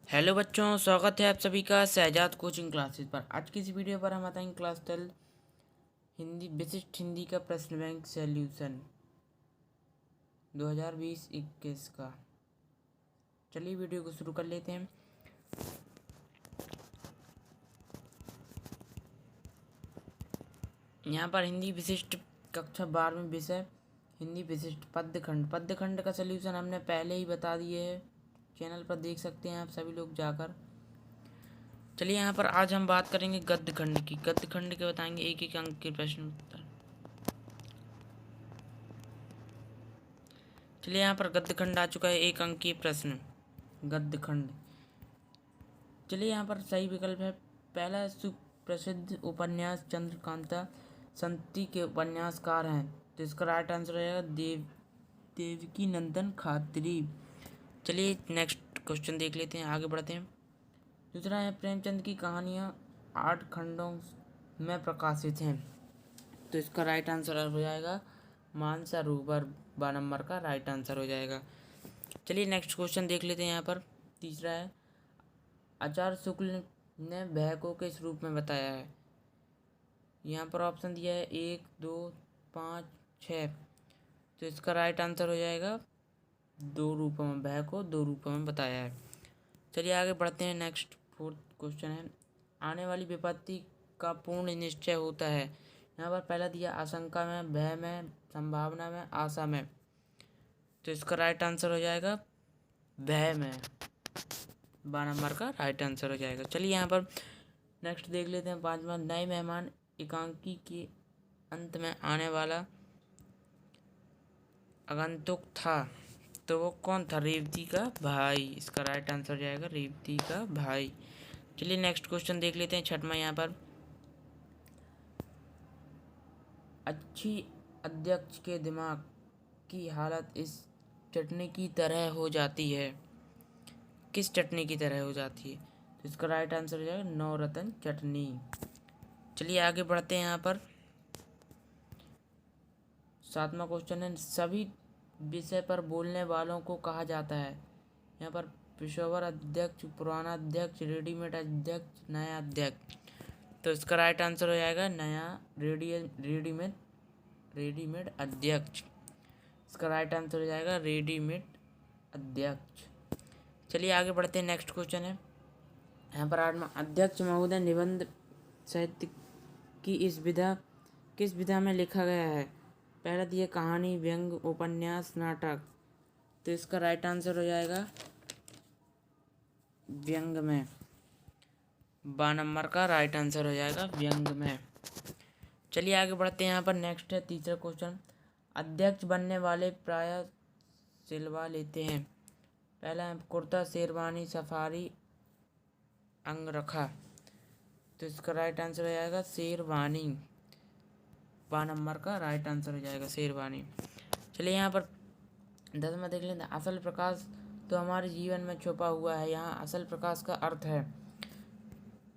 Hello बच्चों, स्वागत है आप सभी का शहजाद कोचिंग क्लासेस पर। आज की इस वीडियो पर हम बताएंगे क्लास 12 हिंदी विशिष्ट हिंदी का प्रश्न बैंक सॉल्यूशन 2020-21 का। चलिए वीडियो को शुरू कर लेते हैं। यहाँ पर हिंदी विशिष्ट कक्षा 12वीं विषय हिंदी विशिष्ट पद्यखंड का सॉल्यूशन हमने पहले ही बता दिए है, चैनल पर देख सकते हैं आप सभी लोग जाकर। चलिए यहाँ पर आज हम बात करेंगे गद्य खंड की। गद्य खंड के बताएंगे एक एक अंक के प्रश्न उत्तर। चलिए यहाँ पर गद्य खंड आ चुका है, एक अंक की प्रश्न गद्य खंड। चलिए यहाँ पर सही विकल्प है पहला। सुप्रसिद्ध उपन्यास चंद्रकांता संती के उपन्यासकार हैं, तो इसका राइट आंसर रहेगा देवकी नंदन खातरी। चलिए नेक्स्ट क्वेश्चन देख लेते हैं, आगे बढ़ते हैं। दूसरा है प्रेमचंद की कहानियाँ 8 खंडों में प्रकाशित हैं, तो इसका राइट आंसर हो जाएगा मानसरोवर। 12 नंबर का राइट आंसर हो जाएगा। चलिए नेक्स्ट क्वेश्चन देख लेते हैं। यहाँ पर तीसरा है आचार्य शुक्ल ने भय को किस रूप में बताया है। यहाँ पर ऑप्शन दिया है 1, 2, 5, 6, तो इसका राइट आंसर हो जाएगा 2 रूपों में। भय को 2 रूपों में बताया है। चलिए आगे बढ़ते हैं। नेक्स्ट फोर्थ क्वेश्चन है आने वाली विपत्ति का पूर्ण निश्चय होता है। यहाँ पर पहला दिया आशंका में, भय में, संभावना में, आशा में, तो इसका राइट आंसर हो जाएगा भय में। 12 नंबर का राइट आंसर हो जाएगा। चलिए यहाँ पर नेक्स्ट देख लेते हैं। 5वां नए मेहमान एकांकी के अंत में आने वाला आगंतुक था, तो वो कौन था। रेवती का भाई। इसका राइट आंसर हो जाएगा रेवती का भाई। चलिए नेक्स्ट क्वेश्चन देख लेते हैं। 6वां यहाँ पर अच्छी अध्यक्ष के दिमाग की हालत इस चटनी की तरह हो जाती है। किस चटनी की तरह हो जाती है, तो इसका राइट आंसर हो जाएगा नवरत्न चटनी। चलिए आगे बढ़ते हैं। यहाँ पर 7वां क्वेश्चन है सभी विषय पर बोलने वालों को कहा जाता है। यहाँ पर पेशेवर अध्यक्ष, पुराना अध्यक्ष, रेडीमेड अध्यक्ष, नया अध्यक्ष, तो इसका राइट आंसर हो जाएगा नया रेडीमेड अध्यक्ष। इसका राइट आंसर हो जाएगा रेडीमेड अध्यक्ष। चलिए आगे बढ़ते हैं। नेक्स्ट क्वेश्चन है यहाँ पर 8वां अध्यक्ष महोदय निबंध साहित्य की इस विधा किस विधा में लिखा गया है। पहला दिया कहानी, व्यंग, उपन्यास, नाटक, तो इसका राइट आंसर हो जाएगा व्यंग में। 12 नंबर का राइट आंसर हो जाएगा व्यंग में। चलिए आगे बढ़ते हैं। यहाँ पर नेक्स्ट है तीसरा क्वेश्चन अध्यक्ष बनने वाले प्राय सिलवा लेते हैं। पहला है कुर्ता, शेरवानी, सफारी, अंगरखा, तो इसका राइट आंसर हो जाएगा शेरवानी। 12 नंबर का राइट आंसर हो जाएगा शेरवानी। चलिए यहाँ पर 10वां देख लेते हैं असल प्रकाश तो हमारे जीवन में छुपा हुआ है। यहाँ असल प्रकाश का अर्थ है,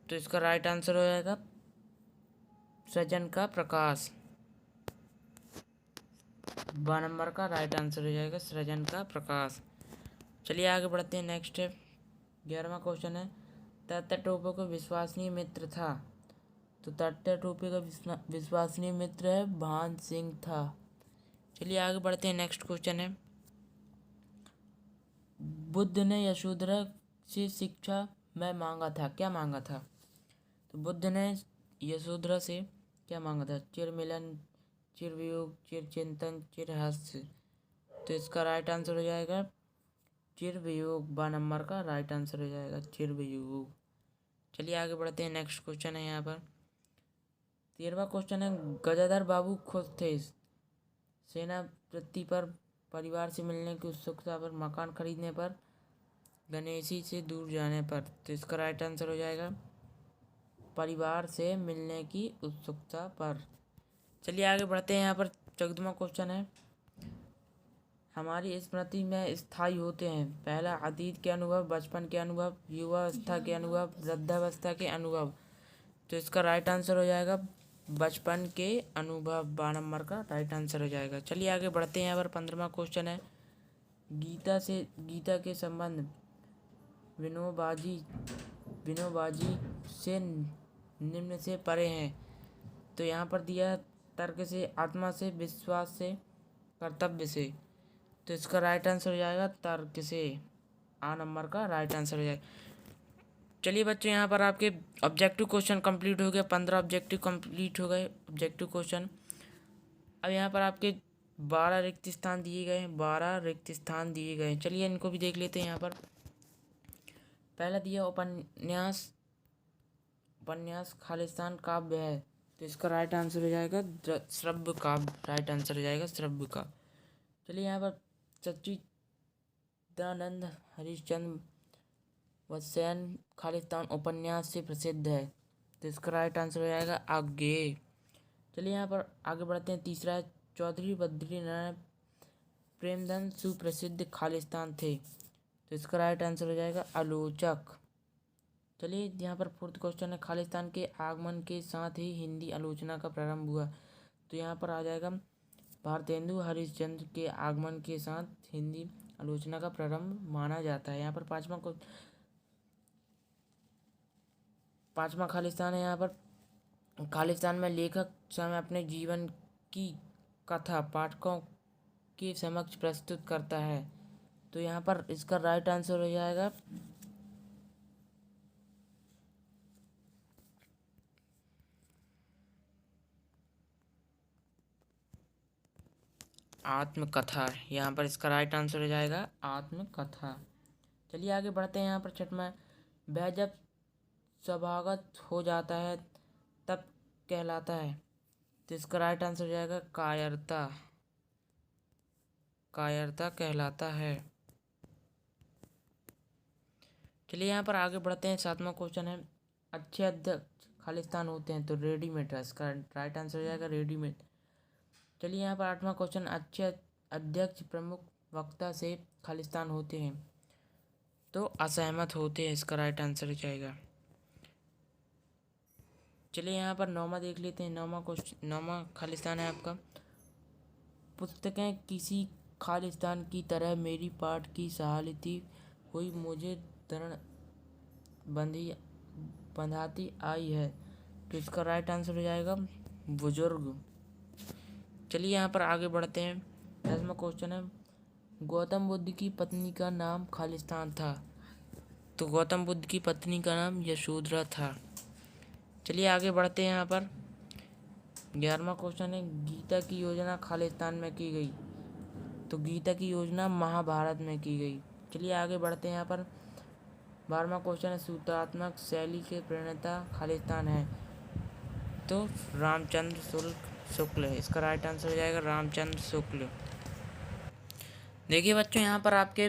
तो इसका राइट आंसर हो जाएगा सृजन का प्रकाश। 12 नंबर का राइट आंसर हो जाएगा सृजन का प्रकाश। चलिए आगे बढ़ते हैं। नेक्स्ट है 11वां क्वेश्चन है तात्या टोपे को विश्वसनीय मित्र था, तो तात्या टोपे का विश्वसनीय मित्र है भान सिंह था। चलिए आगे बढ़ते हैं। नेक्स्ट क्वेश्चन है बुद्ध ने यशोधरा से शिक्षा में मांगा था, क्या मांगा था। तो बुद्ध ने यशोधरा से क्या मांगा था, चिर मिलन, चिर वियोग, चिर चिंतन, चिर हास्य, तो इसका राइट आंसर हो जाएगा चिर वियोग। 12 नंबर का राइट आंसर हो जाएगा चिर वियोग। चलिए आगे बढ़ते हैं। नेक्स्ट क्वेश्चन है यहाँ पर 13वां क्वेश्चन है गजाधर बाबू खुश थे सेनापति पर परिवार से मिलने की उत्सुकता पर, मकान खरीदने पर, गणेशी से दूर जाने पर, तो इसका राइट आंसर हो जाएगा परिवार से मिलने की उत्सुकता पर। चलिए आगे बढ़ते हैं। यहाँ पर 14वां क्वेश्चन है हमारी स्मृति में स्थायी होते हैं। पहला अतीत के अनुभव, बचपन के अनुभव, युवावस्था के अनुभव, वृद्धावस्था के अनुभव, तो इसका राइट आंसर हो जाएगा बचपन के अनुभव। 12 नंबर का राइट आंसर हो जाएगा। चलिए आगे बढ़ते हैं। यहाँ पर 15वां क्वेश्चन है गीता के संबंध विनोबाजी विनोबाजी से निम्न से परे हैं। तो यहाँ पर दिया तर्क से, आत्मा से, विश्वास से, कर्तव्य से। तो इसका राइट आंसर हो जाएगा तर्क से। आ नंबर का राइट आंसर हो जाएगा। चलिए बच्चों, यहाँ पर आपके ऑब्जेक्टिव क्वेश्चन कंप्लीट हो गए। 15 ऑब्जेक्टिव कंप्लीट हो गए ऑब्जेक्टिव क्वेश्चन। अब यहाँ पर आपके 12 रिक्त स्थान दिए गए हैं, 12 रिक्त स्थान दिए गए हैं। चलिए इनको भी देख लेते हैं। यहाँ पर पहला दिया उपन्यास खालिस्तान काव्य है। तो इसका राइट आंसर हो जाएगा श्रव्य काव्य। राइट आंसर हो जाएगा श्रव्य का। चलिए यहाँ पर सच्चिदानंद हरिश्चंद्र वत्सयन खालिस्तान उपन्यास से प्रसिद्ध है। तो इसका राइट आंसर हो जाएगा आगे। चलिए यहाँ पर आगे बढ़ते हैं। तीसरा है चौधरी बद्रीनारायण प्रेमचंद सुप्रसिद्ध खालिस्तान थे। तो इसका राइट आंसर हो जाएगा आलोचक। चलिए यहाँ पर फोर्थ क्वेश्चन है खालिस्तान के आगमन के साथ ही हिंदी आलोचना का प्रारंभ हुआ। तो यहाँ पर आ जाएगा भारतेंदु हरिश्चंद्र के आगमन के साथ हिंदी आलोचना का प्रारंभ माना जाता है। यहाँ पर पांचवा खालिस्तान है। यहाँ पर खालिस्तान में लेखक स्वयं अपने जीवन की कथा पाठकों के समक्ष प्रस्तुत करता है। तो यहाँ पर इसका राइट आंसर हो जाएगा आत्मकथा। यहाँ पर इसका राइट आंसर हो जाएगा आत्मकथा। चलिए आगे बढ़ते हैं। यहाँ पर छठवां, वह जब स्वभावगत हो जाता है तब कहलाता है। तो इसका राइट आंसर हो जाएगा कायरता। कायरता कहलाता है। चलिए यहाँ पर आगे बढ़ते हैं। सातवां क्वेश्चन है अच्छे अध्यक्ष खालिस्तान होते हैं। तो रेडीमेड है इसका राइट आंसर हो जाएगा रेडीमेड। चलिए यहाँ पर आठवां क्वेश्चन अच्छे अध्यक्ष प्रमुख वक्ता से खालिस्तान होते हैं। तो असहमत होते हैं। इसका राइट आंसर हो जाएगा। चलिए यहाँ पर नौवां देख लेते हैं। नौवां खालिस्तान है आपका पुस्तकें किसी खालिस्तान की तरह मेरी पाठ की सहायती हुई मुझे दृढ़ बंधाती आई है। तो इसका राइट आंसर हो जाएगा बुजुर्ग। चलिए यहाँ पर आगे बढ़ते हैं। 10वां क्वेश्चन है गौतम बुद्ध की पत्नी का नाम खालिस्तान था। तो गौतम बुद्ध की पत्नी का नाम यशोधरा था। चलिए आगे बढ़ते हैं। यहाँ पर 11वां क्वेश्चन है गीता की योजना खालिस्तान में की गई। तो गीता की योजना महाभारत में की गई। चलिए आगे बढ़ते हैं। यहाँ पर 12वां क्वेश्चन है सूत्रात्मक शैली के प्रणेता खालिस्तान है। तो रामचंद्र शुक्ल है। इसका राइट आंसर हो जाएगा रामचंद्र शुक्ल। देखिए बच्चों, यहाँ पर आपके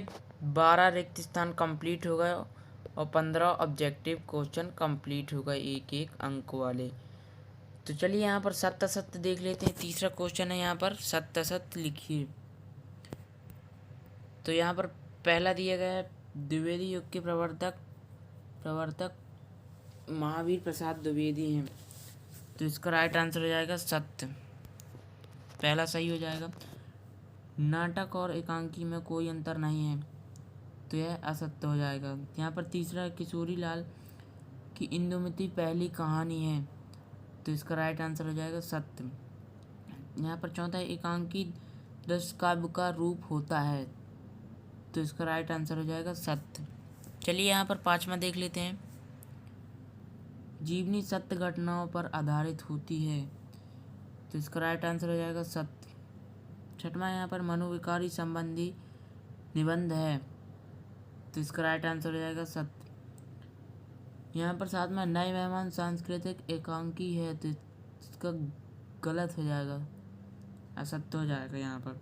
12 रिक्त स्थान कंप्लीट हो गए और 15 ऑब्जेक्टिव क्वेश्चन कंप्लीट हो गए एक एक अंक वाले। तो चलिए यहाँ पर सत्य असत्य देख लेते हैं। तीसरा क्वेश्चन है यहाँ पर सत्य असत्य लिखिए। तो यहाँ पर पहला दिया गया है द्विवेदी युग के प्रवर्तक महावीर प्रसाद द्विवेदी हैं। तो इसका राइट आंसर हो जाएगा सत्य। पहला सही हो जाएगा। नाटक और एकांकी में कोई अंतर नहीं है। तो यह असत्य हो जाएगा। यहाँ पर तीसरा किशोरी लाल की इंदुमती पहली कहानी है। तो इसका राइट आंसर हो जाएगा सत्य। यहाँ पर चौथा एकांकी दृश्य काव्य का रूप होता है। तो इसका राइट आंसर हो जाएगा सत्य। चलिए यहाँ पर 5वां देख लेते हैं। जीवनी सत्य घटनाओं पर आधारित होती है। तो इसका राइट आंसर हो जाएगा सत्य। 6वां यहाँ पर मनोविकारी संबंधी निबंध है। तो इसका राइट आंसर हो जाएगा सत्य। यहाँ पर 7वां नए मेहमान सांस्कृतिक एकांकी है। तो इसका गलत हो जाएगा, असत्य हो जाएगा यहाँ पर।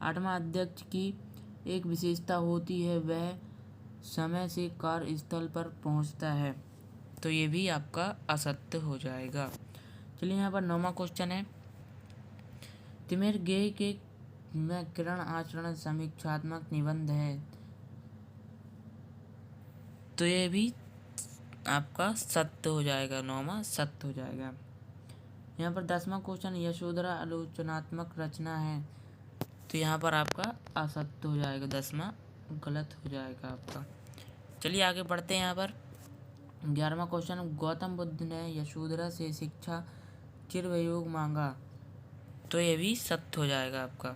8वां अध्यक्ष की एक विशेषता होती है वह समय से कार्यस्थल पर पहुँचता है। तो ये भी आपका असत्य हो जाएगा। चलिए यहाँ पर 9वां क्वेश्चन है तिमिर गेय के में किरण आचरण समीक्षात्मक निबंध है। तो ये भी आपका सत्य हो जाएगा। 9वां सत्य हो जाएगा। यहाँ पर 10वां क्वेश्चन यशोधरा आलोचनात्मक रचना है। तो यहाँ पर आपका असत्य हो जाएगा। 10वां गलत हो जाएगा आपका। चलिए आगे बढ़ते हैं। यहाँ पर 11वां क्वेश्चन, गौतम बुद्ध ने यशोधरा से शिक्षा चिरवियोग मांगा, तो ये भी सत्य हो जाएगा आपका।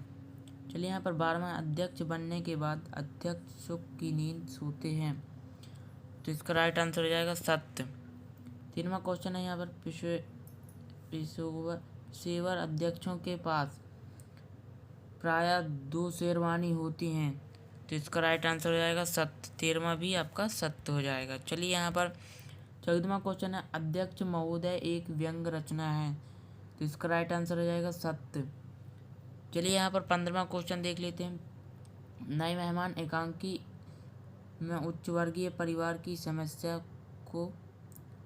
चलिए यहाँ पर 12वां, अध्यक्ष बनने के बाद अध्यक्ष सुख की नींद सोते हैं, तो इसका राइट आंसर हो जाएगा सत्य। 13वां क्वेश्चन है यहाँ पर, पेशेवर अध्यक्षों के पास प्रायः 2 शेरवानी होती हैं, तो इसका राइट आंसर हो जाएगा सत्य। 13वां भी आपका सत्य हो जाएगा। चलिए यहाँ पर 14वां क्वेश्चन है, अध्यक्ष महोदय एक व्यंग रचना है, तो इसका राइट आंसर हो जाएगा सत्य। चलिए यहाँ पर 15वां क्वेश्चन देख लेते हैं, नए मेहमान एकांकी में उच्च वर्गीय परिवार की समस्या को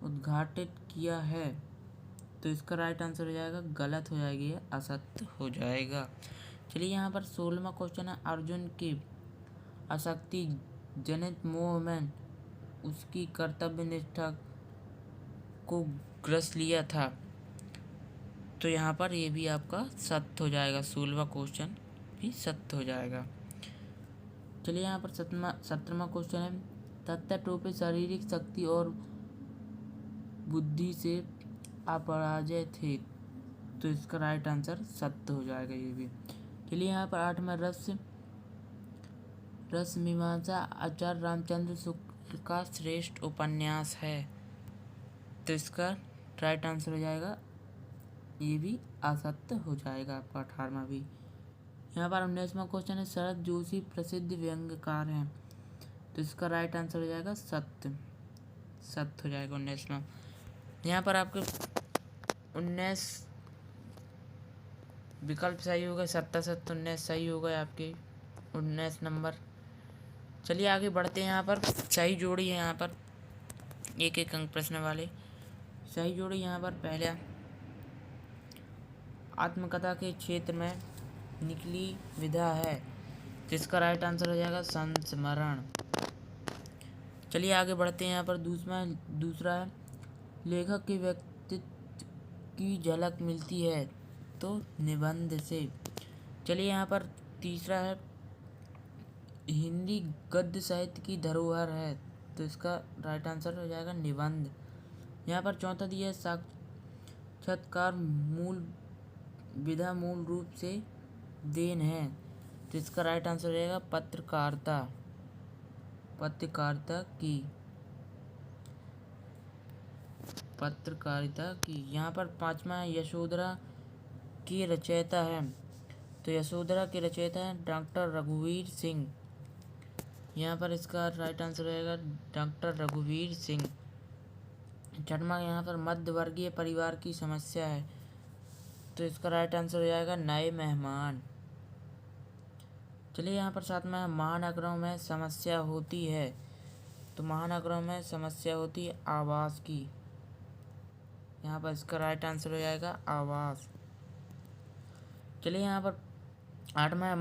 उद्घाटित किया है, तो इसका राइट आंसर हो जाएगा गलत हो जाएगी, असत्य हो जाएगा। चलिए यहाँ पर 16वां क्वेश्चन है, अर्जुन के आसक्ति जनित मोह में उसकी कर्तव्य निष्ठा को ग्रस लिया था, तो यहाँ पर ये भी आपका सत्य हो जाएगा। 16वां क्वेश्चन भी सत्य हो जाएगा। चलिए यहाँ पर 17वां क्वेश्चन है, तत्त टोपे शारीरिक शक्ति और बुद्धि से अपराजय थे, तो इसका राइट आंसर सत्य हो जाएगा ये भी। चलिए यहाँ पर 8वां, रस मीमांसा आचार्य रामचंद्र शुक्ल का श्रेष्ठ उपन्यास है, तो इसका राइट आंसर हो जाएगा, ये भी असत्य हो जाएगा आपका 18वां भी। यहाँ पर 19वां क्वेश्चन है, शरद जोशी प्रसिद्ध व्यंग्यकार हैं, तो इसका राइट आंसर हो जाएगा सत्य हो जाएगा 19वां। यहाँ पर आपके 19 विकल्प सही हो गए, 19 सही हो गए आपके 19 नंबर। चलिए आगे बढ़ते हैं। यहाँ पर सही जोड़ी है, यहाँ पर एक एक अंक प्रश्न वाले सही जोड़ी। यहाँ पर पहला, आत्मकथा के क्षेत्र में निकली विधा है, जिसका राइट आंसर हो जाएगा संस्मरण। चलिए आगे बढ़ते हैं। यहाँ पर दूसरा है, लेखक के व्यक्तित्व की झलक मिलती है, तो निबंध से। चलिए यहाँ पर तीसरा है, हिंदी गद्य साहित्य की धरोहर है, तो इसका राइट आंसर हो जाएगा निबंध। यहाँ पर चौथा दिया है, साक्षात्कार विधा मूल रूप से देन है, तो इसका राइट आंसर हो जाएगा पत्रकारिता की। यहाँ पर 5वां, यशोधरा के रचयिता है, तो यशोधरा के रचयिता है डॉक्टर रघुवीर सिंह। यहाँ पर इसका राइट आंसर रहेगा डॉक्टर रघुवीर सिंह। 6वां, यहाँ पर मध्य वर्गीय परिवार की समस्या है, तो इसका राइट आंसर हो जाएगा नए मेहमान। चलिए यहाँ पर 7वां, महानगरों में समस्या होती है, तो महानगरों में समस्या होती है आवास की। यहाँ पर इसका राइट आंसर हो जाएगा आवास। चलिए यहाँ पर 8वां,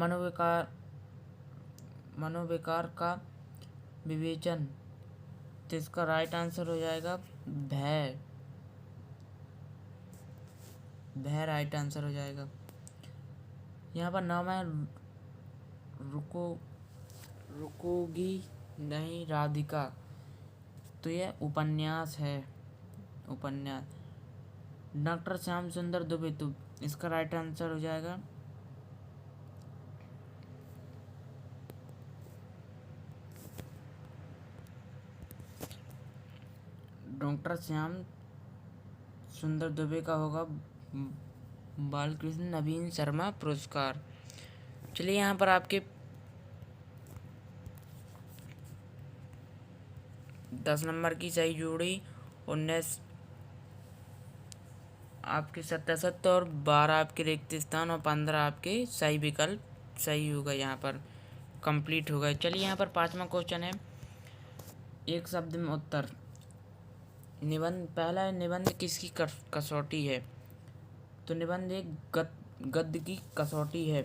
मनोविकार का विवेचन, तो इसका राइट आंसर हो जाएगा भय राइट आंसर हो जाएगा। यहाँ पर 9वां, रुकोगी नहीं राधिका, तो यह उपन्यास है, डॉक्टर श्याम सुंदर दुबे, तो इसका राइट आंसर हो जाएगा डॉक्टर श्याम सुंदर दुबे का होगा बालकृष्ण नवीन शर्मा पुरस्कार। चलिए यहाँ पर आपके 10 नंबर की सही जोड़ी, 19 आपके सत्य और 12 आपके रिक्त स्थान और 15 आपके सही विकल्प सही होगा, यहाँ पर कंप्लीट होगा। चलिए यहाँ पर 5वां क्वेश्चन है, एक शब्द में उत्तर। निबंध, पहला है, निबंध किसकी कसौटी है, तो निबंध एक गद्य की कसौटी है।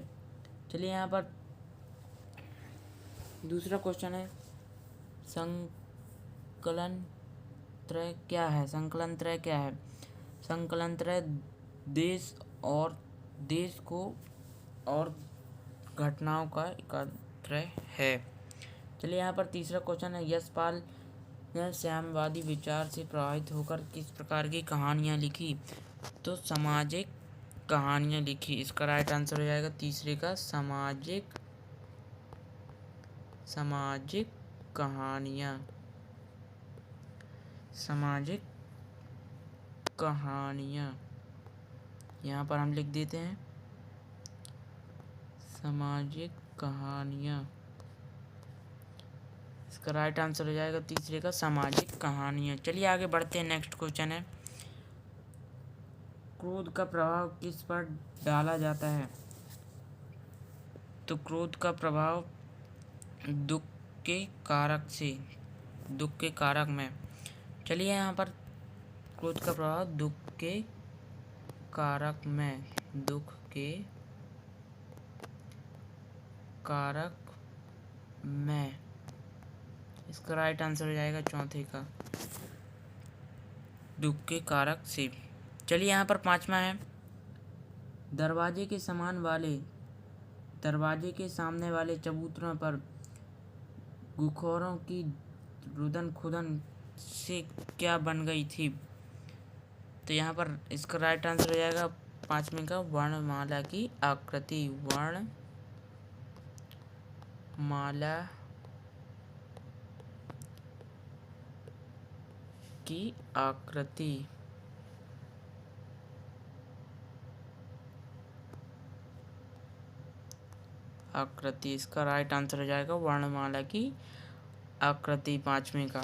चलिए यहाँ पर दूसरा क्वेश्चन है, संकलन त्रय क्या है? संकलन त्रय देश को और घटनाओं का एकत्र है, चलिए यहाँ पर तीसरा क्वेश्चन है, यशपाल ने साम्यवादी विचार से प्रभावित होकर किस प्रकार की कहानियाँ लिखी? तो सामाजिक कहानियाँ लिखी। इसका राइट आंसर हो जाएगा तीसरे का सामाजिक कहानियाँ। सामाजिक कहानियाँ यहाँ पर हम लिख देते हैं सामाजिक कहानियाँ। इसका राइट आंसर हो जाएगा तीसरे का सामाजिक कहानियाँ। चलिए आगे बढ़ते हैं। नेक्स्ट क्वेश्चन है, क्रोध का प्रभाव किस पर डाला जाता है? तो क्रोध का प्रभाव दुख के कारक में। चलिए यहाँ पर क्रोध का प्रभाव दुख के कारक में। इसका राइट आंसर हो जाएगा चौथे का दुख के कारक से। चलिए यहाँ पर पांचवा है, दरवाजे के सामने वाले चबूतरों पर गुखोरों की रुदन खुदन से क्या बन गई थी? तो यहाँ पर इसका राइट आंसर हो जाएगा पांचवें का वर्णमाला की आकृति। वर्णमाला की आकृति। इसका राइट आंसर हो जाएगा वर्णमाला की आकृति पांचवें का।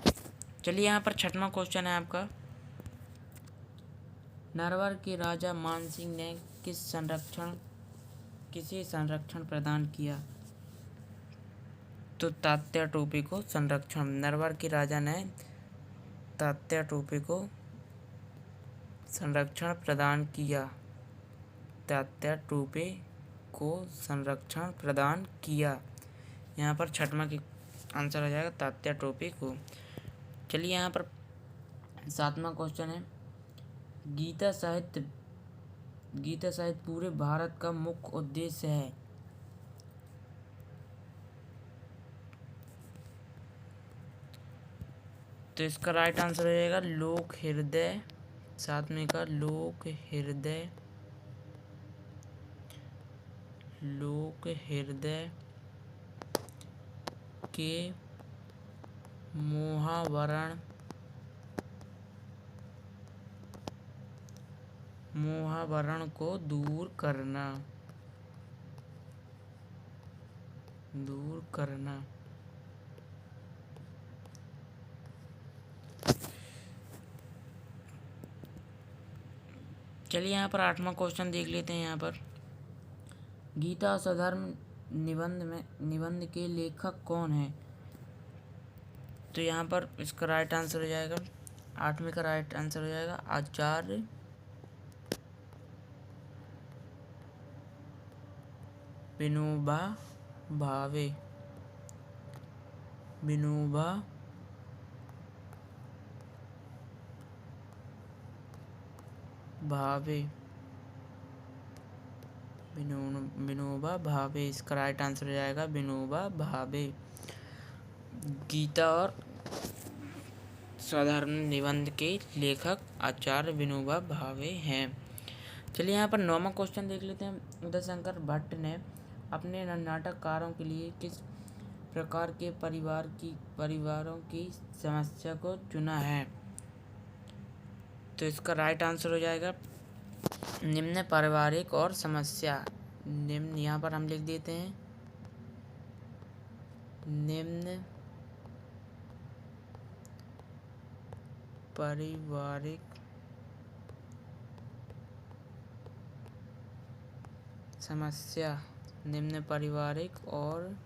चलिए यहाँ पर छठवां क्वेश्चन है आपका, नरवर के राजा मानसिंह ने किसे संरक्षण प्रदान किया? तो तात्या टोपे को संरक्षण। नरवर के राजा ने तात्या टोपे को संरक्षण प्रदान किया। तात्या टोपे को संरक्षण प्रदान किया। यहाँ पर छठवां की आंसर हो जाएगा तात्या टोपे को। चलिए यहाँ पर सातवां क्वेश्चन है, गीता साहित्य पूरे भारत का मुख्य उद्देश्य है। तो इसका राइट आंसर हो जाएगा लोक हृदय। सातवें का लोक हृदय के मोहावरण को दूर करना। चलिए यहाँ पर आठवां क्वेश्चन देख लेते हैं। यहाँ पर गीता और स्वधर्म निबंध के लेखक कौन है? तो यहाँ पर इसका राइट आंसर हो जाएगा, आठवें का राइट आंसर हो जाएगा आचार्य विनोबा भावे। विनोबा भावे। इसका राइट आंसर हो जाएगा विनोबा भावे। गीता और स्वधर्म निबंध के लेखक आचार्य विनोबा भावे हैं। चलिए यहाँ पर नौवां क्वेश्चन देख लेते हैं, उदयशंकर भट्ट ने अपने नाटककारों के लिए किस प्रकार के परिवारों की समस्या को चुना है? तो इसका राइट आंसर हो जाएगा निम्न पारिवारिक और समस्या। निम्न यहाँ पर हम लिख देते हैं निम्न पारिवारिक समस्या। निम्न पारिवारिक और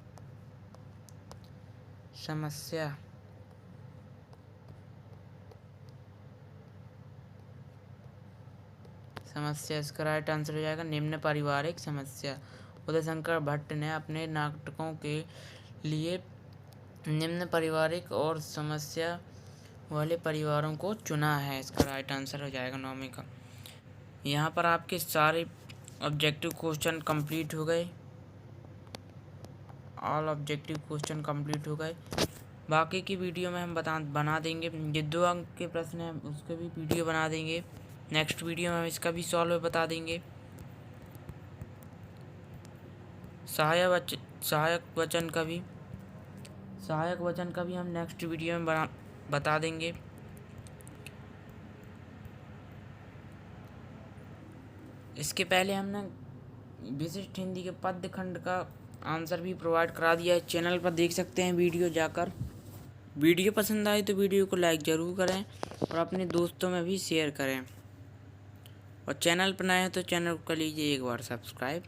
समस्या। इसका राइट आंसर हो जाएगा निम्न पारिवारिक समस्या। उदयशंकर भट्ट ने अपने नाटकों के लिए निम्न पारिवारिक और समस्या वाले परिवारों को चुना है। इसका राइट आंसर हो जाएगा नौवीं का। यहाँ पर आपके सारे ऑब्जेक्टिव क्वेश्चन कंप्लीट हो गए। ऑल ऑब्जेक्टिव क्वेश्चन कंप्लीट हो गए। बाकी की वीडियो में हम बना देंगे। ये 2 अंक के प्रश्न हैं, उसके भी वीडियो बना देंगे। नेक्स्ट वीडियो में हम इसका भी सॉल्व बता देंगे। सहायक वचन का भी हम नेक्स्ट वीडियो में बता देंगे। इसके पहले हमने विशिष्ट हिंदी के पद्य खंड का आंसर भी प्रोवाइड करा दिया है, चैनल पर देख सकते हैं वीडियो जाकर। वीडियो पसंद आए तो वीडियो को लाइक ज़रूर करें और अपने दोस्तों में भी शेयर करें, और चैनल पर नए हैं तो चैनल को कर लीजिए एक बार सब्सक्राइब।